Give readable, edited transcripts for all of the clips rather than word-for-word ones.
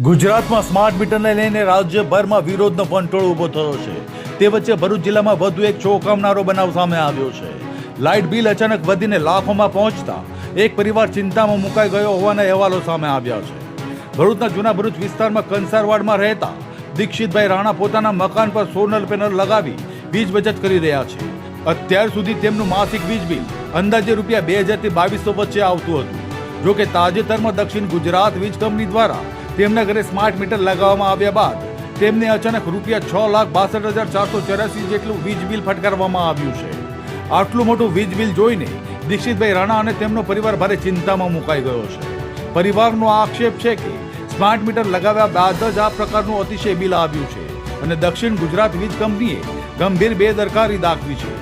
ગુજરાતમાં સ્માર્ટ મીટરને લઈને રાજ્યભરમાં વિરોધનો પંટોળ ઊભો થયો છે। તે વચ્ચે ભરૂચ જિલ્લામાં વધુ એક ચોંકાવનારો બનાવ સામે આવ્યો છે। લાઇટ બિલ અચાનક વધીને લાખોમાં પહોંચતા એક પરિવાર ચિંતામાં મુકાઈ ગયો હોવાના અહેવાલો સામે આવ્યા છે। ભરૂચના જૂના ભરૂચ વિસ્તારમાં કંસારવાડમાં રહેતા દીક્ષિતભાઈ રાણા પોતાના મકાન પર સોલર પેનલ લગાવી વીજ બચત કરી રહ્યા છે। અત્યાર સુધી તેમનું માસિક વીજ બિલ અંદાજે રૂપિયા 2000 થી 2200 વચ્ચે આવતું હતું। જો કે તાજેતરમાં દક્ષિણ ગુજરાત વીજ કંપની દ્વારા તેમના ઘરે સ્માર્ટ મીટર લગાવવામાં આવ્યા બાદ તેમને અચાનક રૂપિયા 6,62,484 જેટલું વીજ બિલ ફટકારવામાં આવ્યું છે। આટલું મોટું વીજ બિલ જોઈને દીક્ષિતભાઈ રાણા અને તેમનો પરિવાર ભારે ચિંતામાં મુકાઈ ગયો છે। પરિવારનો આક્ષેપ છે કે સ્માર્ટ મીટર લગાવ્યા બાદ જ આ પ્રકારનું અતિશય બિલ આવ્યું છે અને દક્ષિણ ગુજરાત વીજ કંપનીએ ગંભીર બેદરકારી દાખવી છે।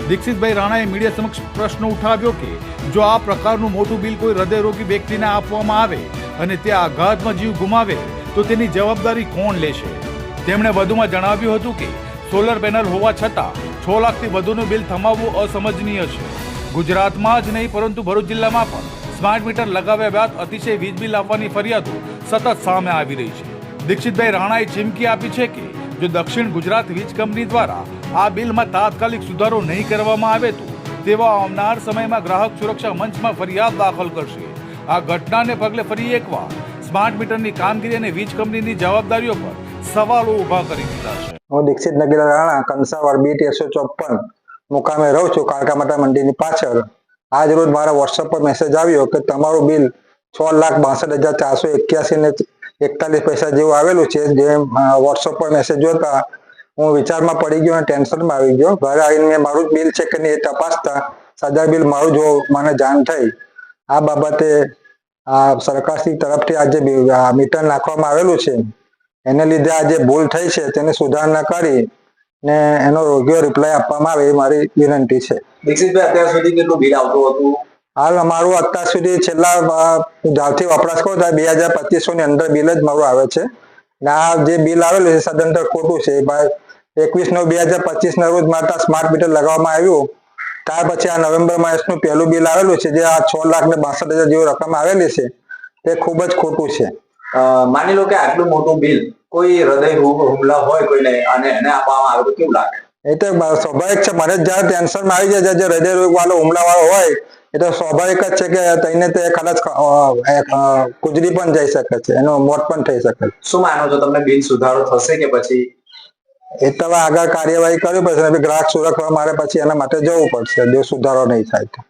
દીક્ષિતભાઈ રાણાએ મીડિયા સમક્ષ પ્રશ્ન ઉઠાવ્યો કે જો આ પ્રકારનું મોટું બિલ કોઈ હૃદયરોગી વ્યક્તિને આપવામાં આવે અને તે આઘાતમાં જીવ ગુમાવે તો તેની જવાબદારી કોણ લેશે? તેમણે વધુમાં જણાવ્યું હતું કે સોલર પેનલ હોવા છતાં 6 લાખથી વધુનું બિલ થમાવવું અસમજનીય છે। ગુજરાતમાં જ નહીં પરંતુ ભરૂચ જિલ્લામાં પણ સ્માર્ટ મીટર લગાવ્યા બાદ અતિશય વીજ બિલ આપવાની ફરિયાદો સતત સામે આવી રહી છે। દીક્ષિતભાઈ રાણાએ ચીમકી આપી છે કે જો દક્ષિણ ગુજરાત વીજ કંપની દ્વારા આ બિલમાં તાત્કાલિક સુધારો નહીં કરવામાં આવે તો તેઓ આવનાર સમયમાં ગ્રાહક સુરક્ષા મંચમાં ફરિયાદ દાખલ કરશે। આ ઘટનાને પગલે ફરી એકવાર સ્માર્ટ મીટરની કામગીરી અને વીજ કંપનીની જવાબદારીઓ પર સવાલો ઊભા કરી દીધા છે। હું દીક્ષિત નગીલા રાણા કંસાવાડ બીટ 154 મુકામે રહું છું, કાળકા માતા મંદિરની પાછળ। આજ રોજ મારા વોટ્સઅપ પર મેસેજ આવ્યો કે તમારું બિલ 6,62,481 ને 41 પૈસા જેવું આવેલું છે। જે વોટ્સઅપ પર મેસેજ જોતા હું વિચારમાં પડી ગયો અને ટેન્શનમાં આવી ગયો। ઘરે આવીને મેં મારું જ બિલ છે કે નહીં એ તપાસતા સદર બિલ મારું જો મને જાણ થઈ। આ બાબતે સરકારશ્રી તરફથી આજે મીટર નાખવામાં આવેલું છે, એને લીધે આ જે ભૂલ થઈ છે તેને સુધારણા કરી ને એનો યોગ્ય રિપ્લાય આપવામાં આવે એ મારી વિનંતી છે। દીક્ષિતભાઈ, અત્યાર સુધી કેટલું બિલ આવતું હતું? હાલ અમારું અત્યાર સુધી છેલ્લા જ્યારથી વપરાશ કરો ત્યારે 2,000-2500 ની અંદર બિલ જ મારું આવે છે ને આ જે બિલ આવેલું છે સદંતર ખોટું છે। 21/9/2025 ના રોજ મારા સ્માર્ટ મીટર લગાવવામાં આવ્યું, ત્યાર પછી આ નવેમ્બર માસનું પહેલું બિલ આવેલું છે જે આ 6,62,000 જેવી રકમ આવેલી છે તે ખૂબ જ ખોટું છે। માની લો કે આટલું મોટું બિલ કોઈ હૃદય હુમલા હોય કોઈને અને એને આપવામાં આવે તો કેવું લાગે? એ તો સ્વાભાવિક છે, મને જયારે ટેન્શનમાં આવી જાય જે હૃદય રોગ વાળો હુમલા વાળો હોય એ તો સ્વાભાવિક જ છે કે તેને તે કદાચ ગુજરી પણ જઈ શકે છે, એનો મોત પણ થઈ શકે છે। શું માનો છો, તમને બિલ સુધારો થશે કે પછી? એ તો આગળ કાર્યવાહી કરવી પડશે, ગ્રાહક સુરક્ષા મારે પછી એના માટે જવું પડશે જો સુધારો નહીં થાય તો।